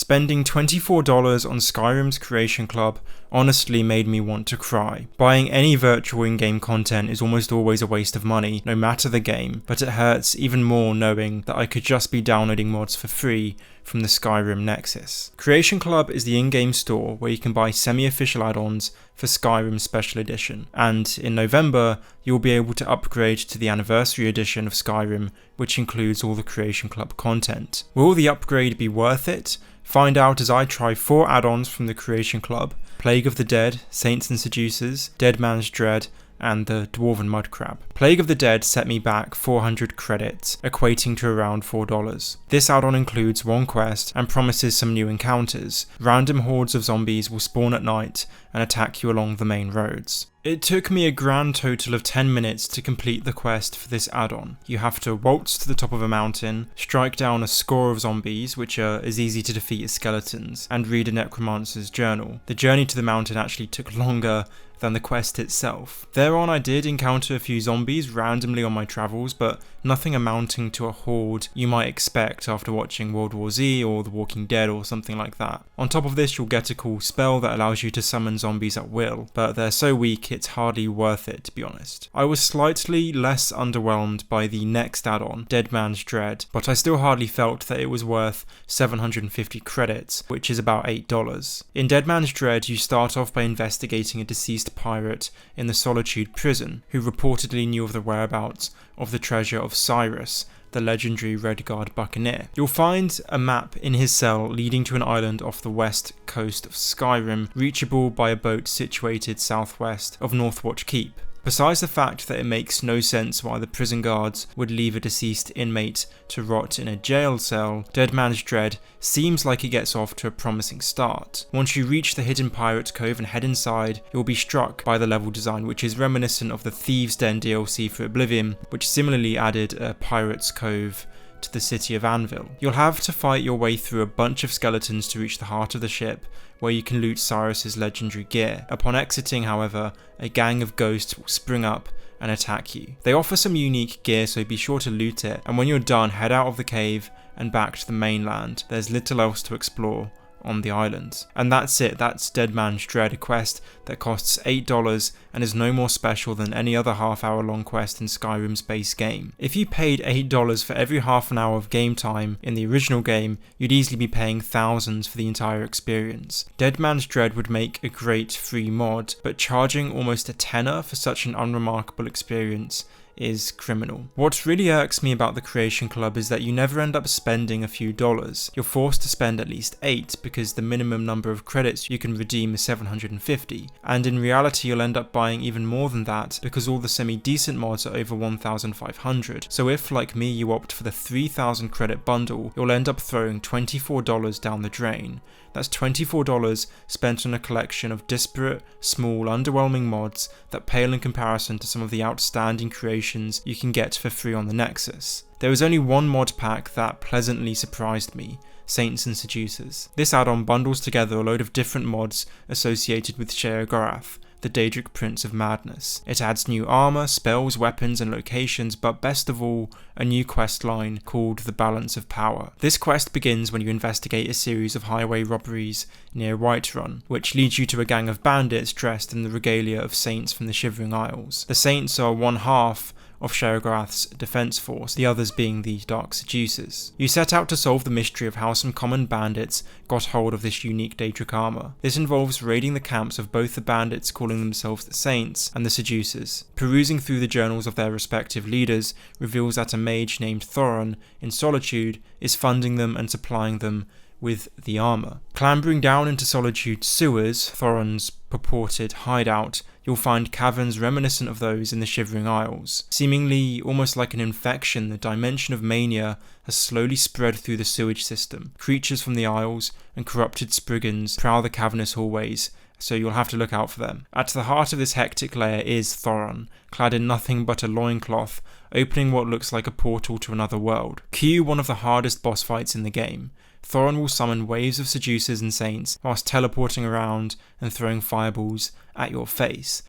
Spending $24 on Skyrim's Creation Club honestly made me want to cry. Buying any virtual in-game content is almost always a waste of money, no matter the game, but it hurts even more knowing that I could just be downloading mods for free from the Skyrim Nexus. Creation Club is the in-game store where you can buy semi-official add-ons for Skyrim Special Edition, and in November you'll be able to upgrade to the Anniversary Edition of Skyrim, which includes all the Creation Club content. Will the upgrade be worth it? Find out as I try 4 add-ons from the Creation Club: Plague of the Dead, Saints and Seducers, Dead Man's Dread, and the Dwarven Mudcrab. Plague of the Dead set me back 400 credits, equating to around $4. This add-on includes one quest and promises some new encounters. Random hordes of zombies will spawn at night and attack you along the main roads. It took me a grand total of 10 minutes to complete the quest for this add-on. You have to waltz to the top of a mountain, strike down a score of zombies, which are as easy to defeat as skeletons, and read a necromancer's journal. The journey to the mountain actually took longer than the quest itself. Thereon I did encounter a few zombies randomly on my travels, but nothing amounting to a horde you might expect after watching World War Z or The Walking Dead or something like that. On top of this, you'll get a cool spell that allows you to summon zombies at will, but they're so weak it's hardly worth it, to be honest. I was slightly less underwhelmed by the next add-on, Dead Man's Dread, but I still hardly felt that it was worth 750 credits, which is about $8. In Dead Man's Dread, you start off by investigating a deceased pirate in the Solitude prison, who reportedly knew of the whereabouts of the treasure of Cyrus, the legendary Redguard buccaneer. You'll find a map in his cell leading to an island off the west coast of Skyrim, reachable by a boat situated southwest of Northwatch Keep. Besides the fact that it makes no sense why the prison guards would leave a deceased inmate to rot in a jail cell, Dead Man's Dread seems like it gets off to a promising start. Once you reach the hidden pirate cove and head inside, you'll be struck by the level design, which is reminiscent of the Thieves' Den DLC for Oblivion, which similarly added a pirate's cove to the city of Anvil. You'll have to fight your way through a bunch of skeletons to reach the heart of the ship, where you can loot Cyrus's legendary gear. Upon exiting, however, a gang of ghosts will spring up and attack you. They offer some unique gear, so be sure to loot it, and when you're done, head out of the cave and back to the mainland. There's little else to explore on the island. And that's it, that's Dead Man's Dread, a quest that costs $8 and is no more special than any other half-hour long quest in Skyrim's base game. If you paid $8 for every half an hour of game time in the original game, you'd easily be paying thousands for the entire experience. Dead Man's Dread would make a great free mod, but charging almost a tenner for such an unremarkable experience is criminal. What really irks me about the Creation Club is that you never end up spending a few dollars. You're forced to spend at least 8 because the minimum number of credits you can redeem is 750, and in reality you'll end up buying even more than that because all the semi-decent mods are over 1,500. So if, like me, you opt for the 3,000 credit bundle, you'll end up throwing $24 down the drain. That's $24 spent on a collection of disparate, small, underwhelming mods that pale in comparison to some of the outstanding creations you can get for free on the Nexus. There was only one mod pack that pleasantly surprised me: Saints and Seducers. This add-on bundles together a load of different mods associated with Sheogorath, the Daedric Prince of Madness. It adds new armor, spells, weapons and locations, but best of all, a new quest line called The Balance of Power. This quest begins when you investigate a series of highway robberies near Whiterun, which leads you to a gang of bandits dressed in the regalia of saints from the Shivering Isles. The saints are one half of Sheogorath's defense force, the others being the Dark Seducers. You set out to solve the mystery of how some common bandits got hold of this unique Daedric armor. This involves raiding the camps of both the bandits calling themselves the Saints and the Seducers. Perusing through the journals of their respective leaders reveals that a mage named Thoron in Solitude is funding them and supplying them with the armor. Clambering down into Solitude's sewers, Thoron's purported hideout, you'll find caverns reminiscent of those in the Shivering Isles. Seemingly almost like an infection, the dimension of mania has slowly spread through the sewage system. Creatures from the Isles and corrupted Spriggans prowl the cavernous hallways, so you'll have to look out for them. At the heart of this hectic lair is Thoron, clad in nothing but a loincloth, opening what looks like a portal to another world. Cue one of the hardest boss fights in the game. Thoron will summon waves of seducers and saints whilst teleporting around and throwing fireballs at your face.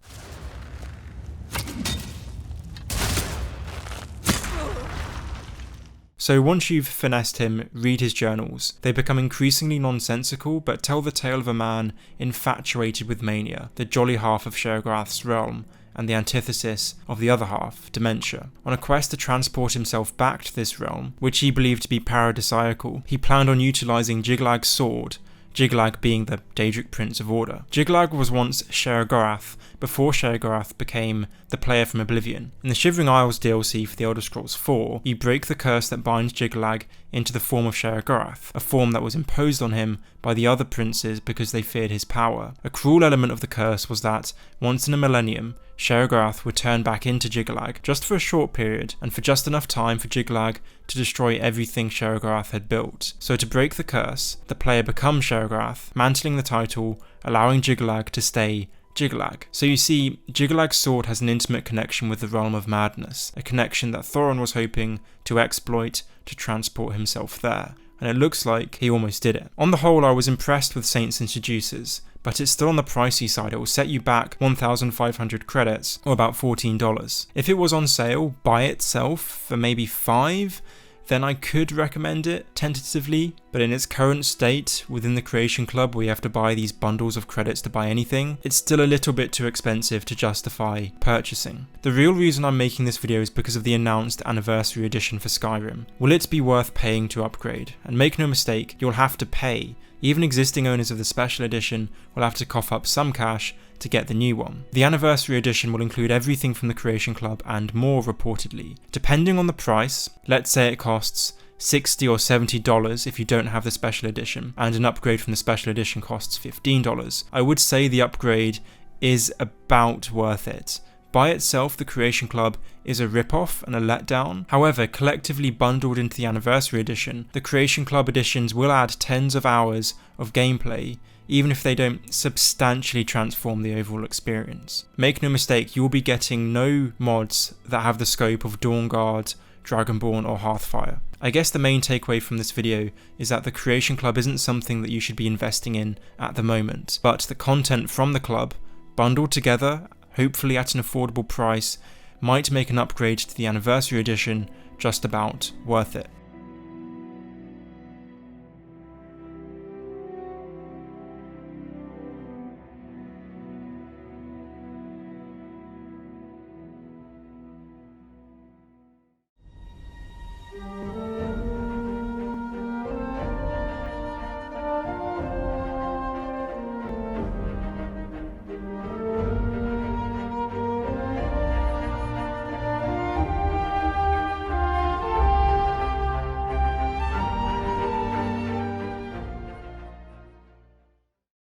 So once you've finessed him, read his journals. They become increasingly nonsensical, but tell the tale of a man infatuated with mania, the jolly half of Sheogorath's realm, and the antithesis of the other half, dementia. On a quest to transport himself back to this realm, which he believed to be paradisiacal, he planned on utilising Jiglag's sword, Jiglag being the Daedric Prince of Order. Jiglag was once Sheogorath, before Sheogorath became the player from Oblivion. In the Shivering Isles DLC for The Elder Scrolls 4, you break the curse that binds Jiglag into the form of Sheogorath, a form that was imposed on him by the other princes because they feared his power. A cruel element of the curse was that, once in a millennium, Sheogorath would turn back into Jiglag, just for a short period, and for just enough time for Jiglag to destroy everything Sheogorath had built. So to break the curse, the player becomes Sheogorath, mantling the title, allowing Jiglag to stay Jiglag. So you see, Jiglag's sword has an intimate connection with the realm of madness, a connection that Thoron was hoping to exploit to transport himself there. And it looks like he almost did it. On the whole, I was impressed with Saints and Seducers, but it's still on the pricey side. It will set you back 1,500 credits, or about $14. If it was on sale by itself for maybe $5, then I could recommend it tentatively, but in its current state, within the Creation Club where you have to buy these bundles of credits to buy anything, it's still a little bit too expensive to justify purchasing. The real reason I'm making this video is because of the announced Anniversary Edition for Skyrim. Will it be worth paying to upgrade? And make no mistake, you'll have to pay. Even existing owners of the Special Edition will have to cough up some cash to get the new one. The Anniversary Edition will include everything from the Creation Club and more reportedly. Depending on the price, let's say it costs $60 or $70 if you don't have the Special Edition, and an upgrade from the Special Edition costs $15, I would say the upgrade is about worth it. By itself, the Creation Club is a rip-off and a letdown. However, collectively bundled into the Anniversary Edition, the Creation Club editions will add tens of hours of gameplay, even if they don't substantially transform the overall experience. Make no mistake, you will be getting no mods that have the scope of Dawnguard, Dragonborn or Hearthfire. I guess the main takeaway from this video is that the Creation Club isn't something that you should be investing in at the moment, but the content from the club, bundled together, hopefully at an affordable price, might make an upgrade to the Anniversary Edition just about worth it.